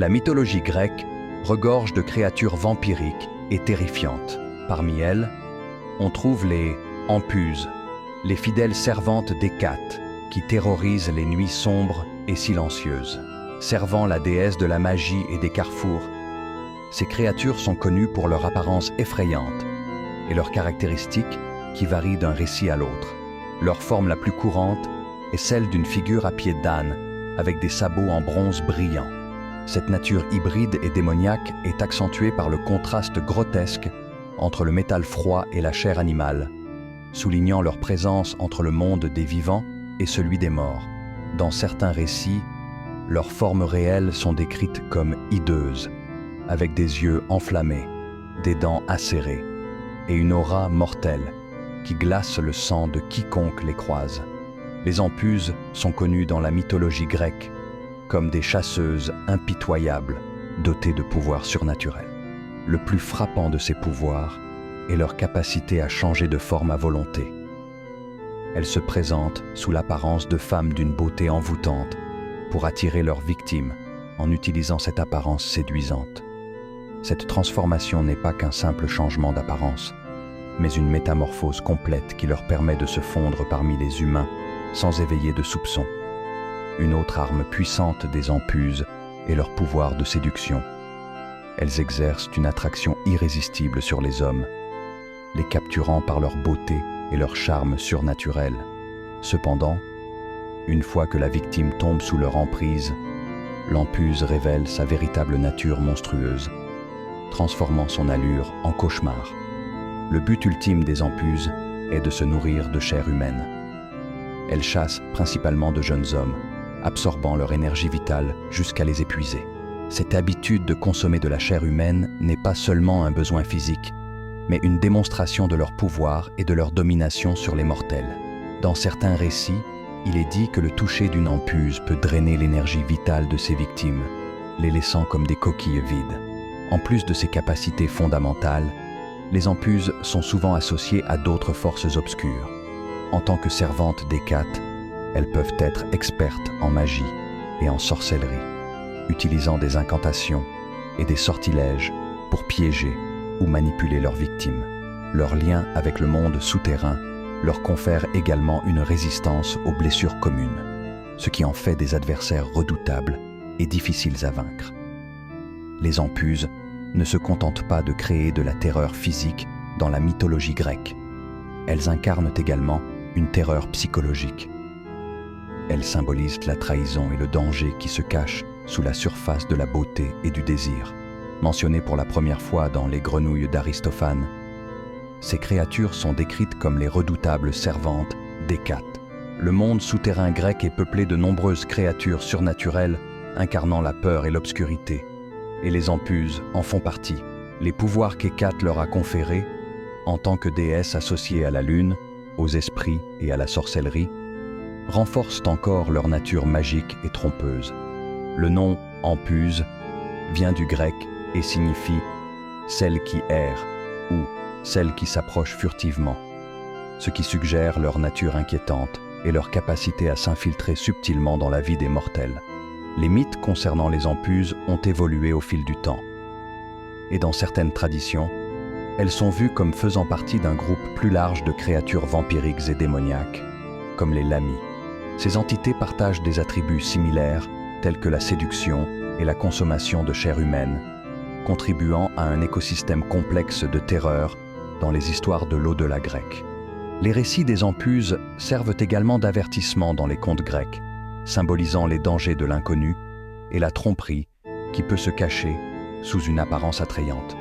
La mythologie grecque regorge de créatures vampiriques et terrifiantes. Parmi elles, on trouve les Empuses, les fidèles servantes d'Hécate, qui terrorisent les nuits sombres et silencieuses. Servant la déesse de la magie et des carrefours, ces créatures sont connues pour leur apparence effrayante et leurs caractéristiques qui varient d'un récit à l'autre. Leur forme la plus courante est celle d'une figure à pied d'âne, avec des sabots en bronze brillant. Cette nature hybride et démoniaque est accentuée par le contraste grotesque entre le métal froid et la chair animale, soulignant leur présence entre le monde des vivants et celui des morts. Dans certains récits, leurs formes réelles sont décrites comme hideuses, avec des yeux enflammés, des dents acérées et une aura mortelle qui glace le sang de quiconque les croise. Les Empuses sont connues dans la mythologie grecque comme des chasseuses impitoyables dotées de pouvoirs surnaturels. Le plus frappant de ces pouvoirs est leur capacité à changer de forme à volonté. Elles se présentent sous l'apparence de femmes d'une beauté envoûtante pour attirer leurs victimes en utilisant cette apparence séduisante. Cette transformation n'est pas qu'un simple changement d'apparence, mais une métamorphose complète qui leur permet de se fondre parmi les humains sans éveiller de soupçons. Une autre arme puissante des Empuses est leur pouvoir de séduction. Elles exercent une attraction irrésistible sur les hommes, les capturant par leur beauté et leur charme surnaturel. Cependant, une fois que la victime tombe sous leur emprise, l'Empuse révèle sa véritable nature monstrueuse, transformant son allure en cauchemar. Le but ultime des Empuses est de se nourrir de chair humaine. Elles chassent principalement de jeunes hommes, absorbant leur énergie vitale jusqu'à les épuiser. Cette habitude de consommer de la chair humaine n'est pas seulement un besoin physique, mais une démonstration de leur pouvoir et de leur domination sur les mortels. Dans certains récits, il est dit que le toucher d'une Empuse peut drainer l'énergie vitale de ses victimes, les laissant comme des coquilles vides. En plus de ces capacités fondamentales, les Empuses sont souvent associées à d'autres forces obscures. En tant que servantes d'Hécate, elles peuvent être expertes en magie et en sorcellerie, utilisant des incantations et des sortilèges pour piéger ou manipuler leurs victimes. Leur lien avec le monde souterrain leur confère également une résistance aux blessures communes, ce qui en fait des adversaires redoutables et difficiles à vaincre. Les Empuses ne se contentent pas de créer de la terreur physique dans la mythologie grecque. Elles incarnent également une terreur psychologique. Elles symbolisent la trahison et le danger qui se cachent sous la surface de la beauté et du désir. Mentionnées pour la première fois dans les Grenouilles d'Aristophane, ces créatures sont décrites comme les redoutables servantes d'Hécate. Le monde souterrain grec est peuplé de nombreuses créatures surnaturelles incarnant la peur et l'obscurité, et les Empuses en font partie. Les pouvoirs qu'Hécate leur a conférés, en tant que déesse associée à la lune, aux esprits et à la sorcellerie, renforcent encore leur nature magique et trompeuse. Le nom Empuse vient du grec et signifie « celle qui erre » ou « celle qui s'approche furtivement », ce qui suggère leur nature inquiétante et leur capacité à s'infiltrer subtilement dans la vie des mortels. Les mythes concernant les Empuses ont évolué au fil du temps. Et dans certaines traditions, elles sont vues comme faisant partie d'un groupe plus large de créatures vampiriques et démoniaques, comme les Lamies. Ces entités partagent des attributs similaires, tels que la séduction et la consommation de chair humaine, contribuant à un écosystème complexe de terreur dans les histoires de l'au-delà grec. Les récits des Empuses servent également d'avertissement dans les contes grecs, symbolisant les dangers de l'inconnu et la tromperie qui peut se cacher sous une apparence attrayante.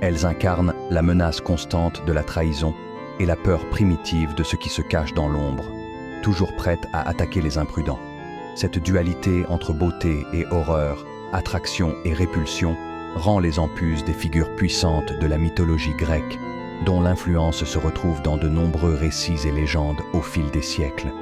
Elles incarnent la menace constante de la trahison et la peur primitive de ce qui se cache dans l'ombre, toujours prête à attaquer les imprudents. Cette dualité entre beauté et horreur, attraction et répulsion, rend les Empuses des figures puissantes de la mythologie grecque, dont l'influence se retrouve dans de nombreux récits et légendes au fil des siècles.